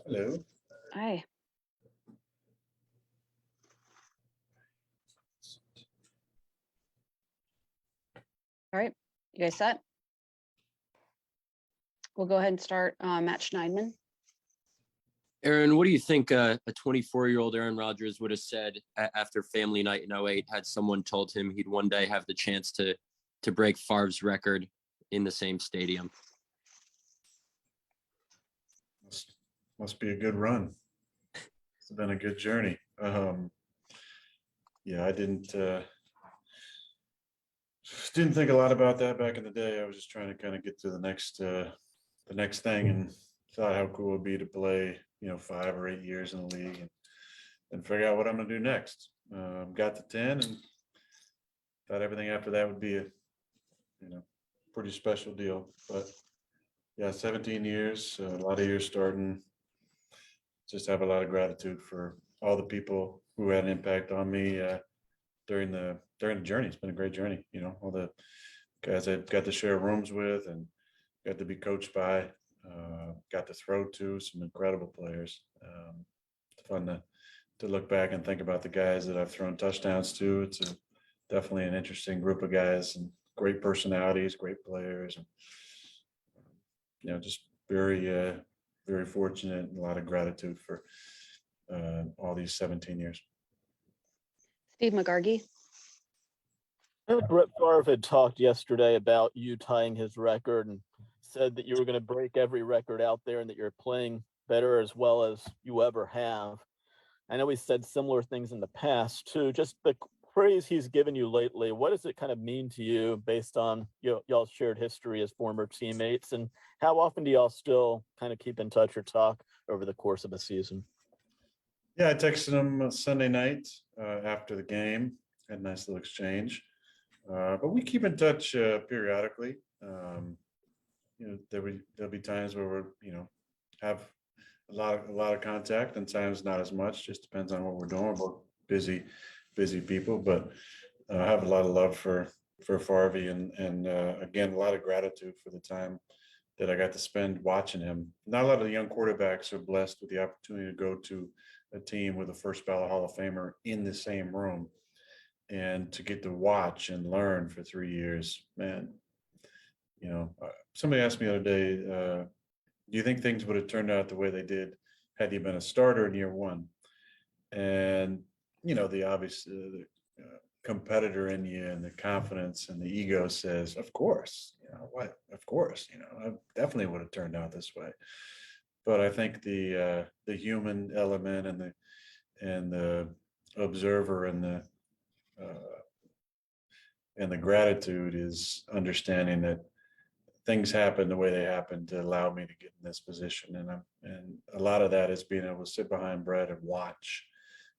Hello. Hi. All right, you guys set? We'll go ahead and start Matt Schneidman. Aaron, what do you think a 24-year-old Aaron Rodgers would have said after family night in '08 had someone told him he'd one day have the chance to break Favre's record in the same stadium? Must be a good run. It's been a good journey. Yeah, I didn't think a lot about that back in the day. I was just trying to kind of get to the next thing, and thought how cool it would be to play, 5 or 8 years in the league and figure out what I'm going to do next. Got to 10 and thought everything after that would be a, pretty special deal. But yeah, 17 years, a lot of years starting. Just have a lot of gratitude for all the people who had an impact on me during the journey. It's been a great journey. All the guys I got to share rooms with and got to be coached by, got to throw to some incredible players. It's fun to look back and think about the guys that I've thrown touchdowns to. It's definitely an interesting group of guys and great personalities, great players, and just very, very fortunate and a lot of gratitude for all these 17 years. Steve McGargy. Brett Favre had talked yesterday about you tying his record and said that you were going to break every record out there and that you're playing better as well as you ever have. I know he said similar things in the past too. Just the praise he's given you lately, what does it kind of mean to you based on y'all's shared history as former teammates, and how often do y'all still kind of keep in touch or talk over the course of a season? Yeah, I texted him Sunday night after the game, had a nice little exchange, but we keep in touch periodically. There'll be times where we're have a lot of contact, and times not as much. Just depends on what we're doing. We're busy people, but I have a lot of love for Farvey, and again, a lot of gratitude for the time that I got to spend watching him. Not a lot of the young quarterbacks are blessed with the opportunity to go to a team with a first ballot Hall of Famer in the same room, and to get to watch and learn for 3 years. Man, somebody asked me the other day, do you think things would have turned out the way they did had he been a starter in year one? And the obvious competitor in you and the confidence and the ego says, of course, what? Of course, I definitely would have turned out this way. But I think the human element and the observer and the gratitude is understanding that things happen the way they happen to allow me to get in this position. And a lot of that is being able to sit behind Brett and watch,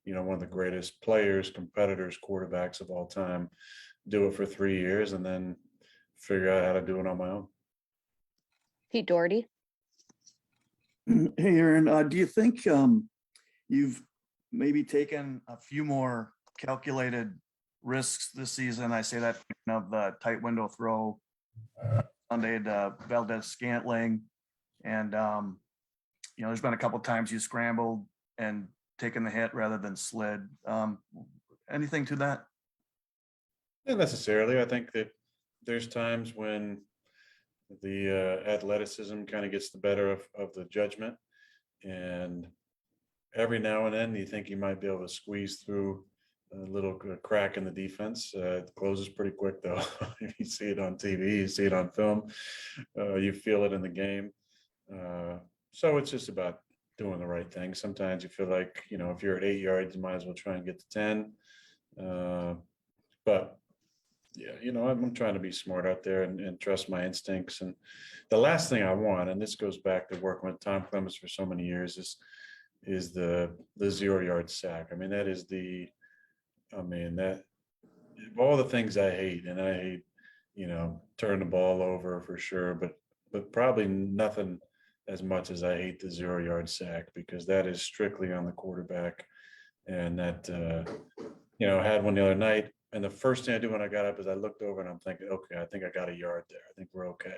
one of the greatest players, competitors, quarterbacks of all time, do it for 3 years and then figure out how to do it on my own. Pete Doherty. Hey, Aaron, do you think you've maybe taken a few more calculated risks this season? I say that of the tight window throw Sunday to Valdez-Scantling, and there's been a couple times you scrambled and taken the hit rather than slid. Anything to that? Not necessarily. I think that there's times when the athleticism kind of gets the better of the judgment, and every now and then you think you might be able to squeeze through a little crack in the defense. It closes pretty quick though. You see it on TV, you see it on film, you feel it in the game. So it's just about doing the right thing. Sometimes you feel like, if you're at 8 yards, you might as well try and get to 10. But yeah, I'm trying to be smart out there and trust my instincts. And the last thing I want, and this goes back to working with Tom Clements for so many years, is the 0-yard sack. I mean, that of all the things I hate, and I hate, turn the ball over for sure, but probably nothing as much as I hate the 0-yard sack, because that is strictly on the quarterback. And that, I had one the other night, and the first thing I do when I got up is I looked over and I'm thinking, okay, I think I got a yard there. I think we're okay.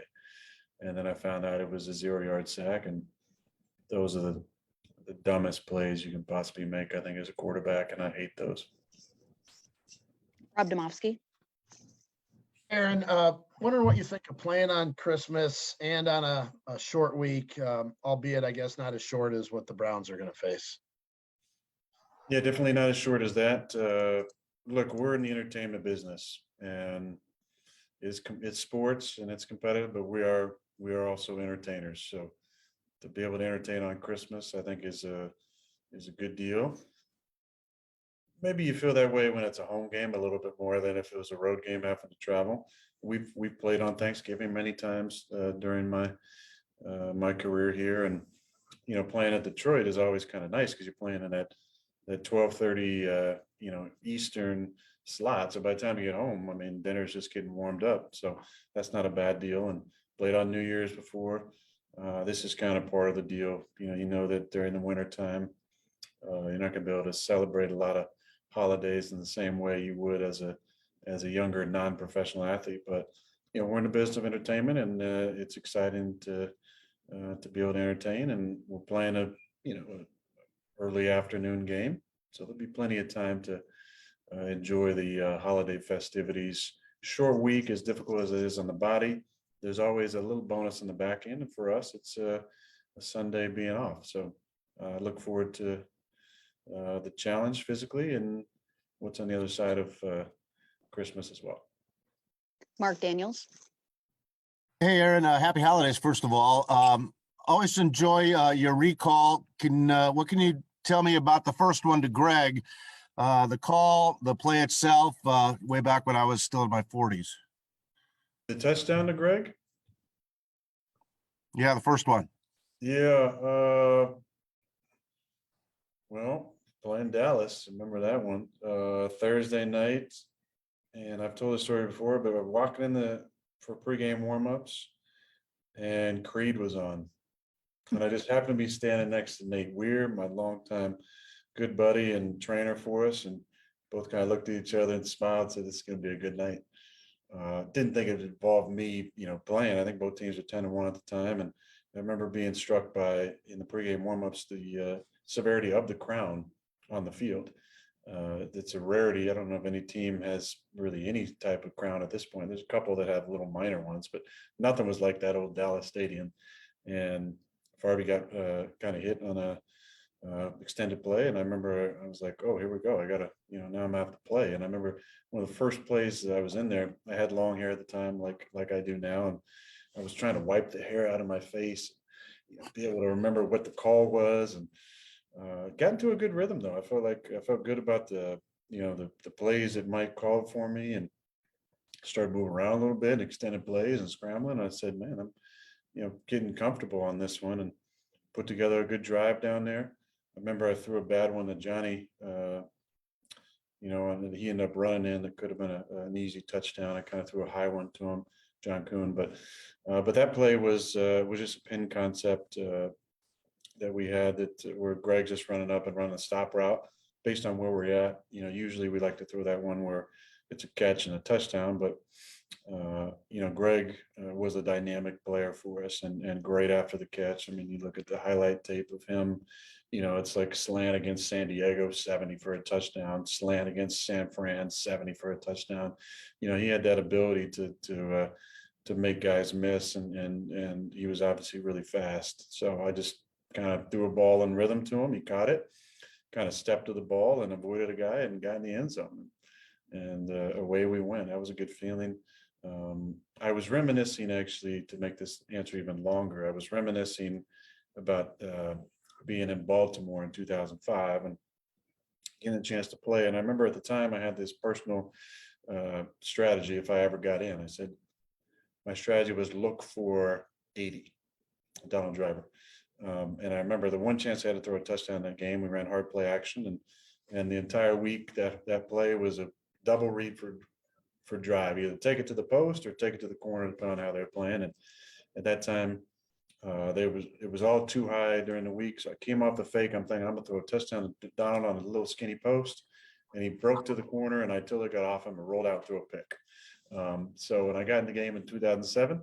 And then I found out it was a 0-yard sack, and those are the dumbest plays you can possibly make, I think, as a quarterback, and I hate those. Rob Domofsky. Aaron, wondering what you think of playing on Christmas and on a short week, albeit I guess not as short as what the Browns are going to face. Yeah, definitely not as short as that. Look, we're in the entertainment business, and it's sports and it's competitive, but we are also entertainers. So to be able to entertain on Christmas, I think is a good deal. Maybe you feel that way when it's a home game a little bit more than if it was a road game having to travel. We've played on Thanksgiving many times during my career here, and playing at Detroit is always kind of nice because you're playing in that 12:30 Eastern slot. So by the time you get home, I mean, dinner's just getting warmed up. So that's not a bad deal. And played on New Year's before. This is kind of part of the deal. You know that during the wintertime, you're not going to be able to celebrate a lot of holidays in the same way you would as a younger non-professional athlete. But we're in the business of entertainment, and it's exciting to be able to entertain. And we're playing a early afternoon game, so there'll be plenty of time to enjoy the holiday festivities. Short week, as difficult as it is on the body, there's always a little bonus in the back end, and for us, it's a Sunday being off. So I look forward to the challenge physically and what's on the other side of Christmas as well. Mark Daniels. Hey, Aaron, happy holidays, first of all. Always enjoy your recall. What can you tell me about the first one to Greg? The call, the play itself, way back when I was still in my 40s. The touchdown to Greg? Yeah, the first one. Yeah. Well, playing Dallas, remember that one, Thursday night. And I've told the story before, but we're walking in for pregame warmups, and Creed was on. And I just happened to be standing next to Nate Weir, my longtime good buddy and trainer for us. And both kind of looked at each other and smiled and said, "This is going to be a good night." Didn't think it involved me, playing. I think both teams were 10-1 at the time. And I remember being struck by, in the pregame warmups, the severity of the crown on the field. It's a rarity. I don't know if any team has really any type of crown at this point. There's a couple that have little minor ones, but nothing was like that old Dallas stadium. And Farby got kind of hit on a extended play, and I remember I was like, "Oh, here we go. I gotta, now I'm gonna have to play." And I remember one of the first plays that I was in there, I had long hair at the time, like I do now, and I was trying to wipe the hair out of my face, be able to remember what the call was, and got into a good rhythm though. I felt good about the plays that Mike called for me, and started moving around a little bit, extended plays and scrambling. I said, "Man, I'm getting comfortable on this one," and put together a good drive down there. I remember I threw a bad one to Johnny, and he ended up running in. That could have been an easy touchdown. I kind of threw a high one to him, John Kuhn, but that play was just a pin concept that we had, where Greg's just running up and running a stop route based on where we're at. Usually we like to throw that one where it's a catch and a touchdown, but Greg was a dynamic player for us, and great after the catch. I mean, you look at the highlight tape of him, it's like slant against San Diego, 70 for a touchdown, slant against San Fran, 70 for a touchdown. He had that ability to make guys miss, and he was obviously really fast. So I just kind of threw a ball in rhythm to him. He caught it, kind of stepped to the ball and avoided a guy and got in the end zone. And away we went. That was a good feeling. I was reminiscing, actually, to make this answer even longer. I was reminiscing about being in Baltimore in 2005 and getting a chance to play. And I remember at the time I had this personal strategy. If I ever got in, I said my strategy was look for 80, Donald Driver. And I remember the one chance I had to throw a touchdown in that game, we ran hard play action, and the entire week that play was a double read for drive, either take it to the post or take it to the corner, depending on how they're playing. And at that time, it was all too high during the week. So I came off the fake. I'm thinking I'm gonna throw a touchdown to Donald on a little skinny post, and he broke to the corner, and I totally got off him and rolled out to a pick. So when I got in the game in 2007,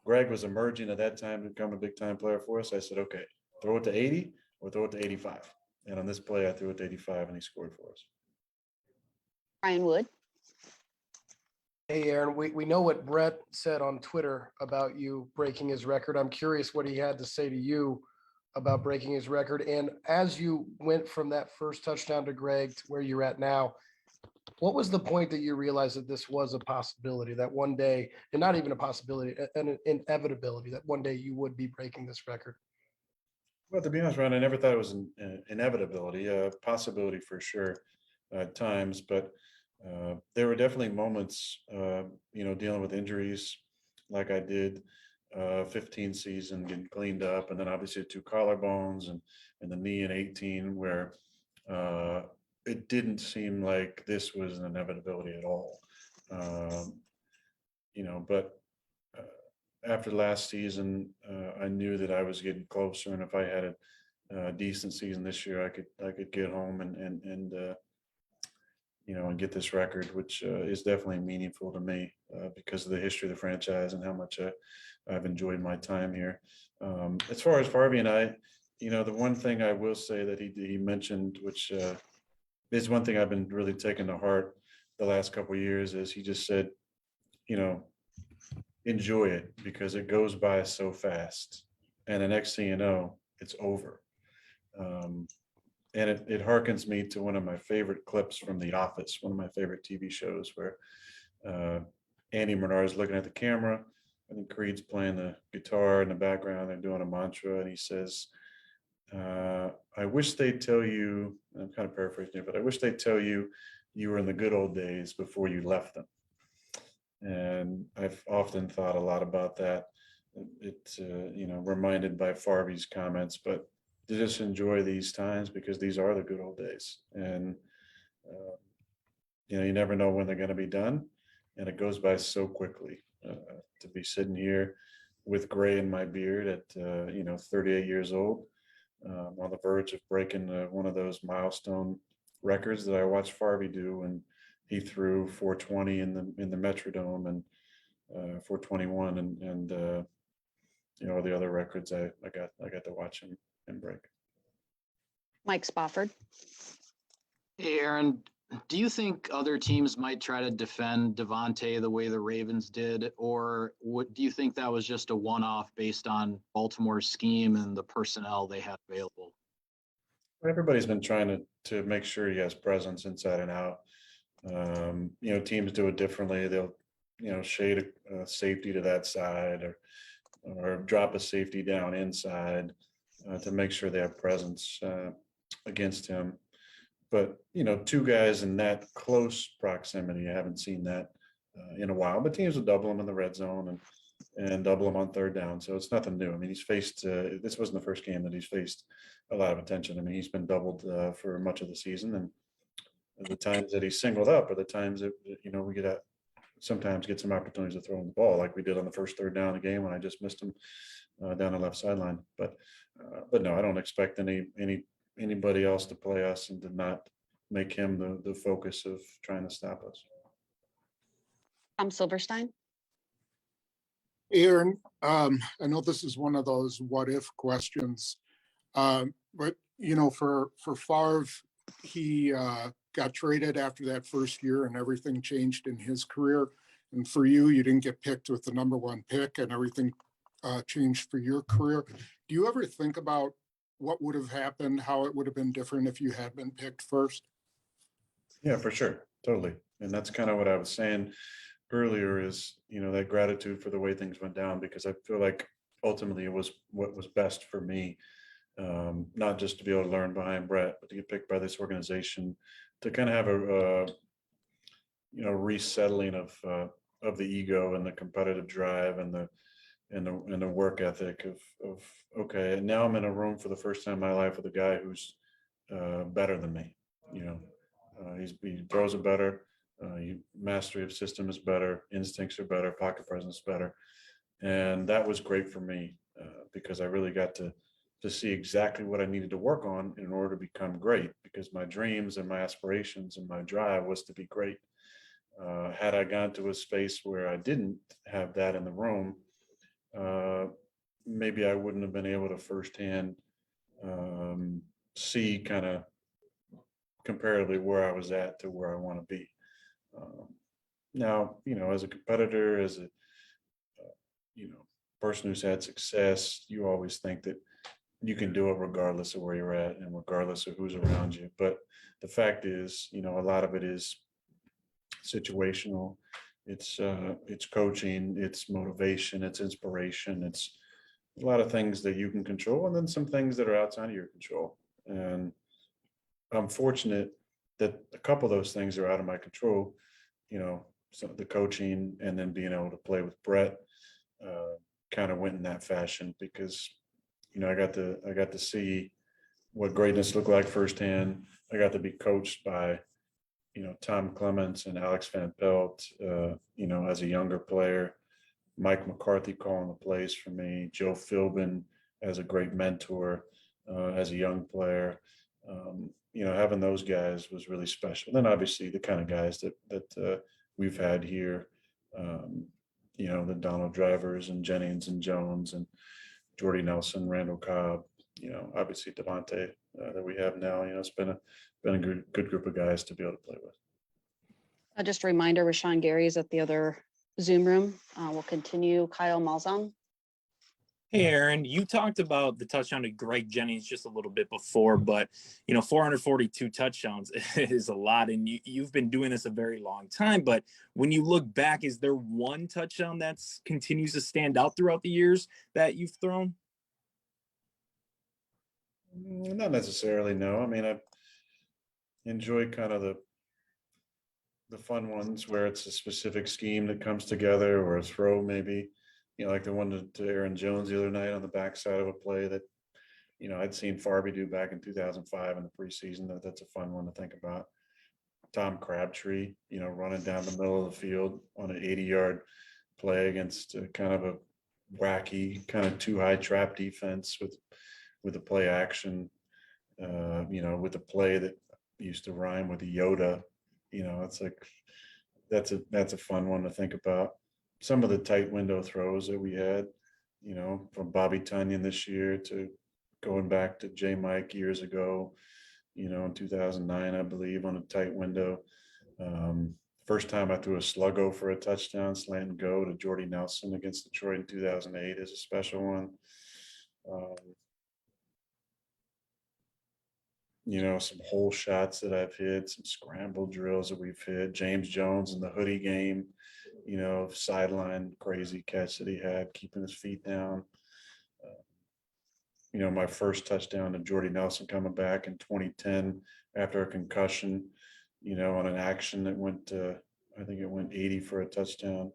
Greg was emerging at that time to become a big time player for us. I said, "Okay, throw it to 80 or throw it to 85. And on this play, I threw it to 85 and he scored for us. Ryan Wood, Hey, Aaron, we know what Brett said on Twitter about you breaking his record. I'm curious what he had to say to you about breaking his record. And as you went from that first touchdown to Greg to where you're at now, what was the point that you realized that this was a possibility, that one day, and not even a possibility, an inevitability, that one day you would be breaking this record? Well, to be honest, Ron, I never thought it was an inevitability, a possibility for sure at times, but there were definitely moments, dealing with injuries like I did, 15 season, getting cleaned up, and then obviously 2 collarbones and the knee in 18, where it didn't seem like this was an inevitability at all. But after last season, I knew that I was getting closer, and if I had a decent season this year, I could get home and get this record, which is definitely meaningful to me because of the history of the franchise and how much I've enjoyed my time here. As far as Farvey and I, the one thing I will say that he mentioned, which is one thing I've been really taking to heart the last couple of years, is he just said, enjoy it because it goes by so fast. And the next thing you know, it's over. And it harkens me to one of my favorite clips from The Office, one of my favorite TV shows, where Andy Bernard is looking at the camera. I think Creed's playing the guitar in the background. They're doing a mantra, and he says, I wish they'd tell you, I'm kind of paraphrasing it, but I wish they'd tell you you were in the good old days before you left them. And I've often thought a lot about that. It's, reminded by Farvey's comments, but to just enjoy these times because these are the good old days. And, you never know when they're going to be done. And it goes by so quickly to be sitting here with gray in my beard at, 38 years old, on the verge of breaking one of those milestone records that I watched Farvey do. And he threw 420 in the Metrodome and 421 and the other records I got to watch him and break. Mike Spofford, Hey, Aaron, do you think other teams might try to defend Devontae the way the Ravens did, or do you think that was just a one-off based on Baltimore's scheme and the personnel they had available? Everybody's been trying to make sure he has presence inside and out. Teams do it differently. They'll, shade a safety to that side or drop a safety down inside to make sure they have presence against him. But, 2 guys in that close proximity, I haven't seen that in a while. But teams will double him in the red zone and double him on 3rd down. So it's nothing new. I mean, he's faced, this wasn't the first game that he's faced a lot of attention. I mean, he's been doubled for much of the season. And the times that he's singled up are the times that, we sometimes get some opportunities to throw him the ball, like we did on the first 3rd down of the game when I just missed him down the left sideline. But no, I don't expect anybody else to play us and to not make him the focus of trying to stop us. Tom Silverstein, Aaron, I know this is one of those what if questions, but for Favre, he got traded after that first year and everything changed in his career. And for you, you didn't get picked with the number 1 pick and everything changed for your career. Do you ever think about what would have happened, how it would have been different if you had been picked first? Yeah, for sure. Totally. And that's kind of what I was saying earlier is, that gratitude for the way things went down, because I feel like ultimately it was what was best for me. Not just to be able to learn behind Brett, but to get picked by this organization, to kind of have a resettling of the ego and the competitive drive and the work ethic of okay, and now I'm in a room for the first time in my life with a guy who's better than me. He throws it better. Mastery of system is better. Instincts are better. Pocket presence is better. And that was great for me because I really got to see exactly what I needed to work on in order to become great, because my dreams and my aspirations and my drive was to be great. Had I gone to a space where I didn't have that in the room, maybe I wouldn't have been able to firsthand see kind of comparatively where I was at to where I want to be. Now, as a competitor, as a person who's had success, you always think that you can do it regardless of where you're at and regardless of who's around you. But the fact is, a lot of it is situational. It's coaching, it's motivation, it's inspiration, it's a lot of things that you can control, and then some things that are outside of your control. And I'm fortunate that a couple of those things are out of my control. So the coaching and then being able to play with Brett kind of went in that fashion because I got to see what greatness looked like firsthand. I got to be coached by Tom Clements and Alex Van Pelt, as a younger player, Mike McCarthy calling the plays for me, Joe Philbin as a great mentor as a young player. Having those guys was really special. Then obviously the kind of guys that we've had here, the Donald Drivers and Jennings and Jones and Jordy Nelson, Randall Cobb, obviously Devontae that we have now. It's been a good group of guys to be able to play with. Just a reminder, Rashawn Gary is at the other Zoom room. We'll continue. Kyle Malzahn. Hey, Aaron, you talked about the touchdown to Greg Jennings just a little bit before, but 442 touchdowns is a lot, and you've been doing this a very long time. But when you look back, is there one touchdown that's continues to stand out throughout the years that you've thrown? Not necessarily, no. I mean, I enjoy kind of the fun ones where it's a specific scheme that comes together, or a throw maybe. Like the one to Aaron Jones the other night on the backside of a play that, I'd seen Farby do back in 2005 in the preseason. That's a fun one to think about. Tom Crabtree, running down the middle of the field on an 80-yard play against kind of a wacky, kind of too high trap defense with a play action, with a play that used to rhyme with a Yoda. It's like that's a fun one to think about. Some of the tight window throws that we had, from Bobby Tunyon this year to going back to J Mike years ago, in 2009, I believe, on a tight window. First time I threw a sluggo for a touchdown, slant and go to Jordy Nelson against Detroit in 2008 is a special one. Some hole shots that I've hit, some scramble drills that we've hit. James Jones in the hoodie game, sideline crazy catch that he had, keeping his feet down. My first touchdown to Jordy Nelson coming back in 2010 after a concussion, on an action that went to, I think it went 80 for a touchdown.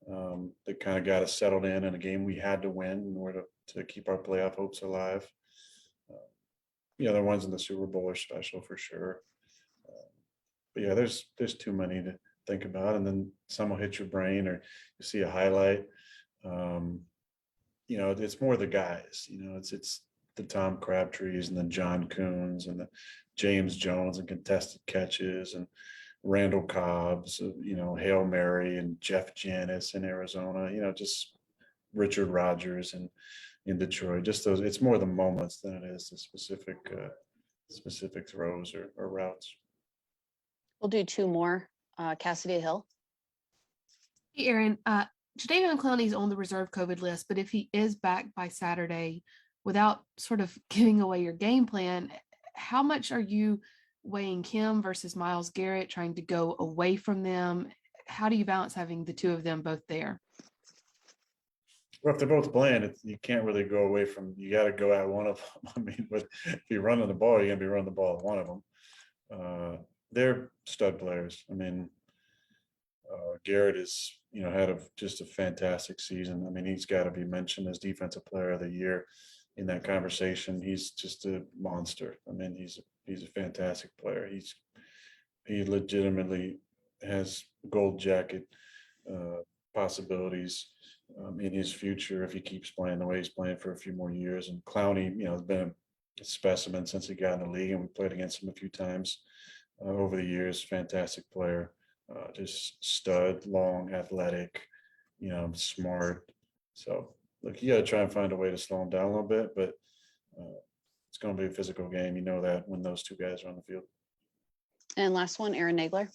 That kind of got us settled in a game we had to win in order to keep our playoff hopes alive. The ones in the Super Bowl are special for sure. But yeah, there's too many to think about, and then some will hit your brain or you see a highlight. It's more the guys. It's the Tom Crabtrees and the John Coons and the James Jones and contested catches and Randall Cobbs, Hail Mary and Jeff Janis in Arizona. Just Richard Rodgers and in Detroit. Just those. It's more the moments than it is the specific throws or routes. We'll do two more. Cassidy Hill. Hey, Aaron. Jadeveon Clowney's on the reserve COVID list, but if he is back by Saturday, without sort of giving away your game plan, how much are you weighing him versus Myles Garrett, trying to go away from them? How do you balance having the two of them both there? Well, if they're both playing, you can't really go away from. You got to go at one of them. I mean, but if you're running the ball, you're gonna be running the ball at one of them. They're stud players. I mean, Garrett is, had just a fantastic season. I mean, he's got to be mentioned as Defensive Player of the Year in that conversation. He's just a monster. I mean, he's a fantastic player. He legitimately has gold jacket possibilities in his future if he keeps playing the way he's playing for a few more years. And Clowney, has been a specimen since he got in the league, and we played against him a few times over the years. Fantastic player, just stud, long, athletic, smart. So look, you got to try and find a way to slow him down a little bit, but it's going to be a physical game. You know that when those two guys are on the field. And last one, Aaron Nagler.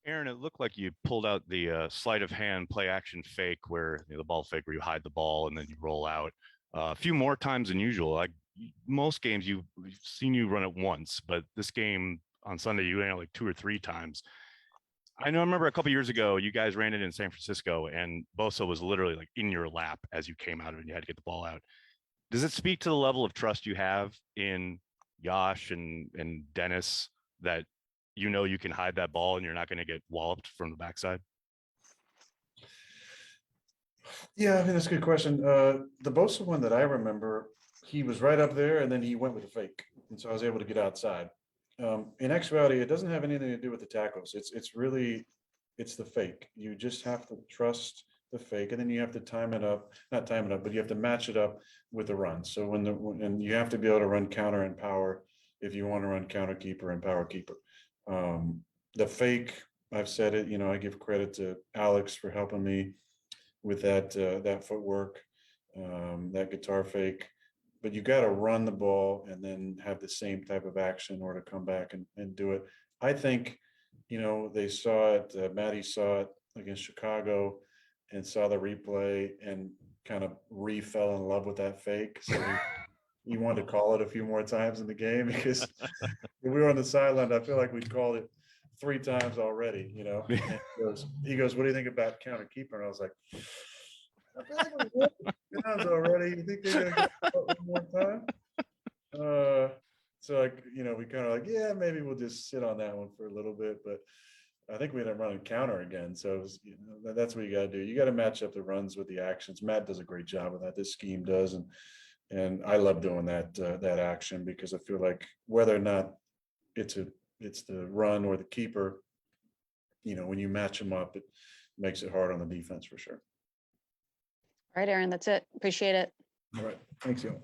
Aaron, it looked like you pulled out the sleight of hand play action fake where the ball fake where you hide the ball and then you roll out a few more times than usual. Like most games, we've seen you run it once, but this game on Sunday, you ran it like 2 or 3 times. I remember a couple years ago, you guys ran it in San Francisco and Bosa was literally like in your lap as you came out of it and you had to get the ball out. Does it speak to the level of trust you have in Yosh and Dennis that you can hide that ball and you're not going to get walloped from the backside? Yeah, I mean, that's a good question. The Bosa one that I remember, he was right up there and then he went with a fake. And so I was able to get outside. In actuality, it doesn't have anything to do with the tackles. It's really the fake. You just have to trust the fake, and then you have to time it up, not time it up, but you have to match it up with the run. So and you have to be able to run counter and power if you want to run counter keeper and power keeper. The fake, I've said it, I give credit to Alex for helping me with that footwork, that guitar fake. But you got to run the ball and then have the same type of action in order to come back and do it. I think, they saw it, Matty saw it against Chicago and saw the replay and kind of fell in love with that fake. So he wanted to call it a few more times in the game because when we were on the sideline, I feel like we'd called it 3 times already, And he goes, what do you think about counter keeper? And I was like, I feel like we won already. You think they're gonna get one more time? So we kind of yeah, maybe we'll just sit on that one for a little bit. But I think we ended up running counter again. So it was, that's what you got to do. You got to match up the runs with the actions. Matt does a great job of that. This scheme does, and I love doing that action because I feel like whether or not it's the run or the keeper, when you match them up, it makes it hard on the defense for sure. All right, Aaron, that's it. Appreciate it. All right. Thanks, y'all.